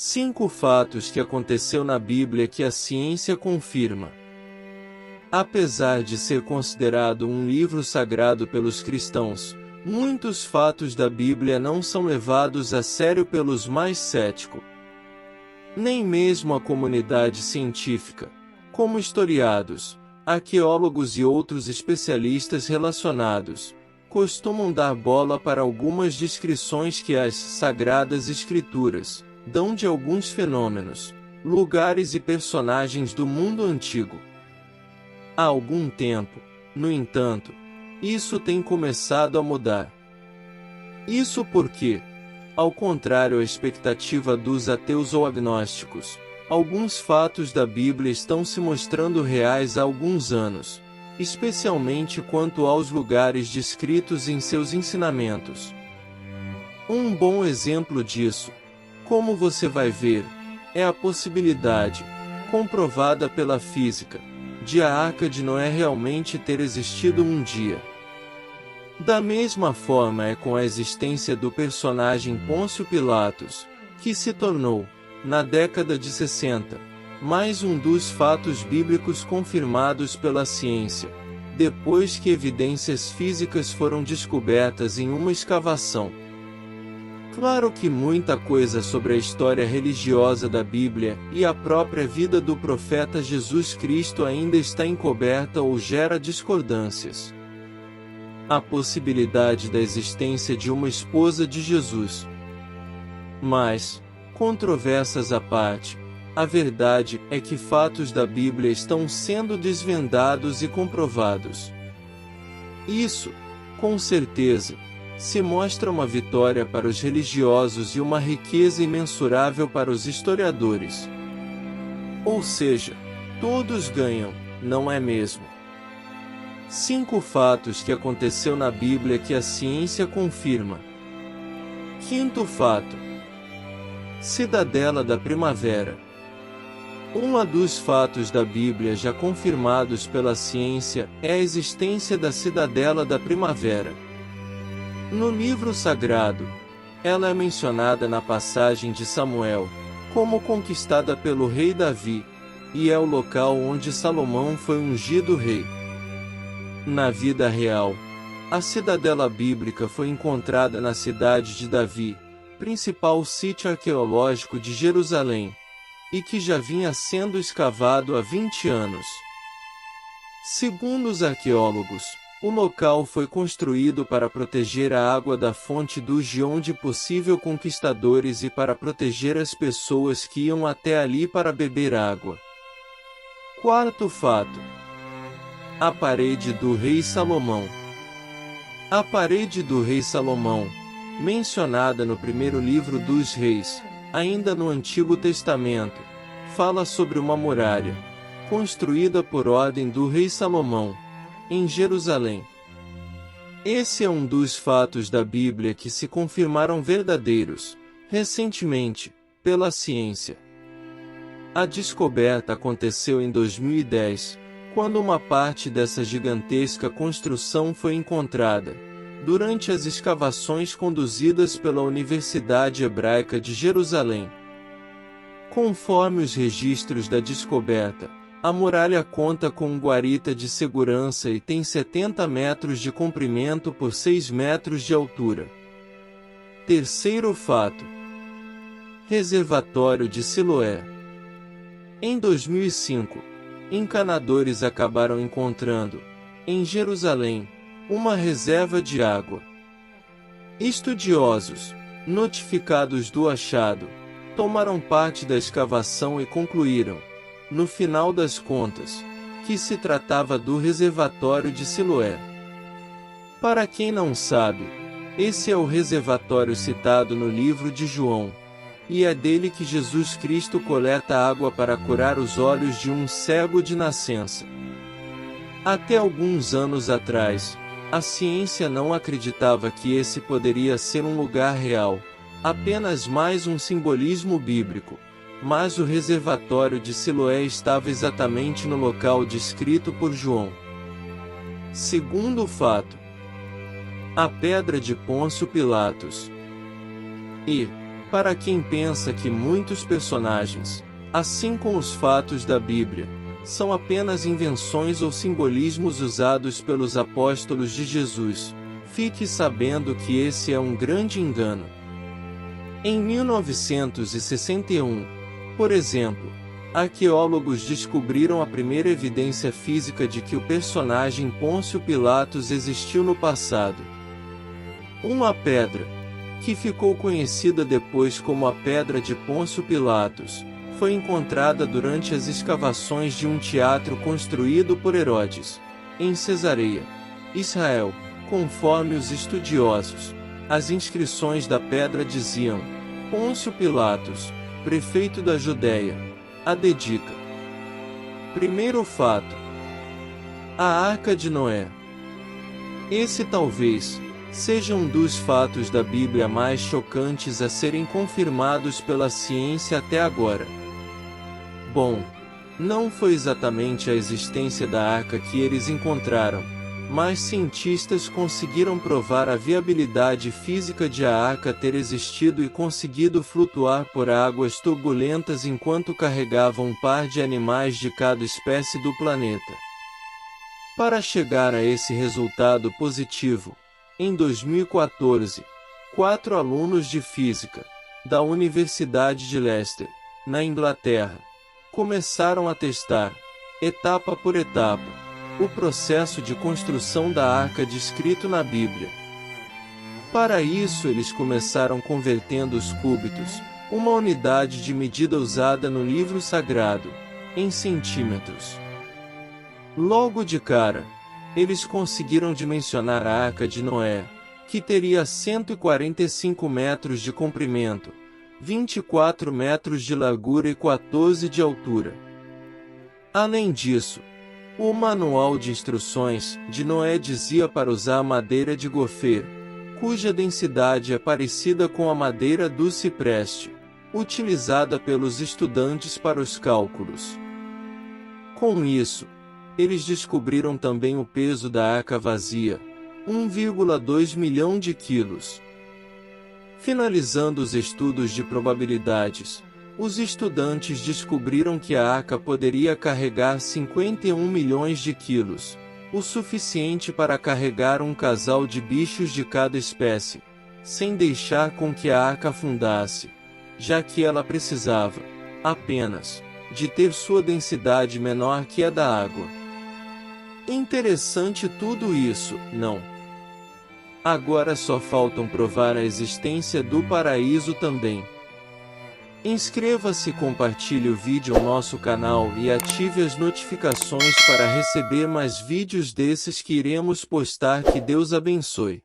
5 fatos que aconteceu na Bíblia que a ciência confirma. Apesar de ser considerado um livro sagrado pelos cristãos, muitos fatos da Bíblia não são levados a sério pelos mais céticos. Nem mesmo a comunidade científica, como historiadores, arqueólogos e outros especialistas relacionados, costumam dar bola para algumas descrições que as Sagradas Escrituras dão de alguns fenômenos, lugares e personagens do mundo antigo. Há algum tempo, no entanto, isso tem começado a mudar. Isso porque, ao contrário à expectativa dos ateus ou agnósticos, alguns fatos da Bíblia estão se mostrando reais há alguns anos, especialmente quanto aos lugares descritos em seus ensinamentos. Um bom exemplo disso, como você vai ver, é a possibilidade, comprovada pela física, de a Arca de Noé realmente ter existido um dia. Da mesma forma é com a existência do personagem Pôncio Pilatos, que se tornou, na década de 60, mais um dos fatos bíblicos confirmados pela ciência, depois que evidências físicas foram descobertas em uma escavação. Claro que muita coisa sobre a história religiosa da Bíblia e a própria vida do profeta Jesus Cristo ainda está encoberta ou gera discordâncias. A possibilidade da existência de uma esposa de Jesus. Mas, controvérsias à parte, a verdade é que fatos da Bíblia estão sendo desvendados e comprovados. Isso, com certeza, se mostra uma vitória para os religiosos e uma riqueza imensurável para os historiadores. Ou seja, todos ganham, não é mesmo? 5 fatos que aconteceu na Bíblia que a ciência confirma. 5º fato: Cidadela da Primavera. Um dos fatos da Bíblia já confirmados pela ciência é a existência da Cidadela da Primavera. No livro sagrado, ela é mencionada na passagem de Samuel, como conquistada pelo rei Davi, e é o local onde Salomão foi ungido rei. Na vida real, a cidadela bíblica foi encontrada na cidade de Davi, principal sítio arqueológico de Jerusalém, e que já vinha sendo escavado há 20 anos. Segundo os arqueólogos, o local foi construído para proteger a água da fonte do Gion de possíveis conquistadores e para proteger as pessoas que iam até ali para beber água. 4º fato: a parede do rei Salomão. A parede do rei Salomão, mencionada no primeiro livro dos Reis, ainda no Antigo Testamento, fala sobre uma muralha, construída por ordem do rei Salomão, em Jerusalém. Esse é um dos fatos da Bíblia que se confirmaram verdadeiros, recentemente, pela ciência. A descoberta aconteceu em 2010, quando uma parte dessa gigantesca construção foi encontrada, durante as escavações conduzidas pela Universidade Hebraica de Jerusalém. Conforme os registros da descoberta, a muralha conta com guarita de segurança e tem 70 metros de comprimento por 6 metros de altura. 3º fato: Reservatório de Siloé. Em 2005, encanadores acabaram encontrando, em Jerusalém, uma reserva de água. Estudiosos, notificados do achado, tomaram parte da escavação e concluíram, no final das contas, que se tratava do reservatório de Siloé. Para quem não sabe, esse é o reservatório citado no livro de João, e é dele que Jesus Cristo coleta água para curar os olhos de um cego de nascença. Até alguns anos atrás, a ciência não acreditava que esse poderia ser um lugar real, apenas mais um simbolismo bíblico. Mas o reservatório de Siloé estava exatamente no local descrito por João. 2º fato: a pedra de Pôncio Pilatos. E, Para quem pensa que muitos personagens, assim como os fatos da Bíblia, são apenas invenções ou simbolismos usados pelos apóstolos de Jesus, fique sabendo que esse é um grande engano. Em 1961, por exemplo, arqueólogos descobriram a primeira evidência física de que o personagem Pôncio Pilatos existiu no passado. Uma pedra, que ficou conhecida depois como a Pedra de Pôncio Pilatos, foi encontrada durante as escavações de um teatro construído por Herodes, em Cesareia, Israel. Conforme os estudiosos, as inscrições da pedra diziam: Pôncio Pilatos, prefeito da Judéia, a dedica. Primeiro fato: a Arca de Noé. Esse talvez seja um dos fatos da Bíblia mais chocantes a serem confirmados pela ciência até agora. Bom, não foi exatamente a existência da arca que eles encontraram, mas cientistas conseguiram provar a viabilidade física de a arca ter existido e conseguido flutuar por águas turbulentas enquanto carregava um par de animais de cada espécie do planeta. Para chegar a esse resultado positivo, em 2014, 4 alunos de física, da Universidade de Leicester, na Inglaterra, começaram a testar, etapa por etapa, o processo de construção da arca descrito na Bíblia. Para isso eles começaram convertendo os cúbitos, uma unidade de medida usada no livro sagrado, em centímetros. Logo de cara, eles conseguiram dimensionar a Arca de Noé, que teria 145 metros de comprimento, 24 metros de largura e 14 de altura. Além disso, o manual de instruções de Noé dizia para usar madeira de gofê, cuja densidade é parecida com a madeira do cipreste, utilizada pelos estudantes para os cálculos. Com isso, eles descobriram também o peso da arca vazia, 1,2 milhão de quilos. Finalizando os estudos de probabilidades, os estudantes descobriram que a arca poderia carregar 51 milhões de quilos, o suficiente para carregar um casal de bichos de cada espécie, sem deixar com que a arca afundasse, já que ela precisava, apenas, de ter sua densidade menor que a da água. Interessante tudo isso, não? Agora só faltam provar a existência do paraíso também. Inscreva-se, compartilhe o vídeo no nosso canal e ative as notificações para receber mais vídeos desses que iremos postar. Que Deus abençoe.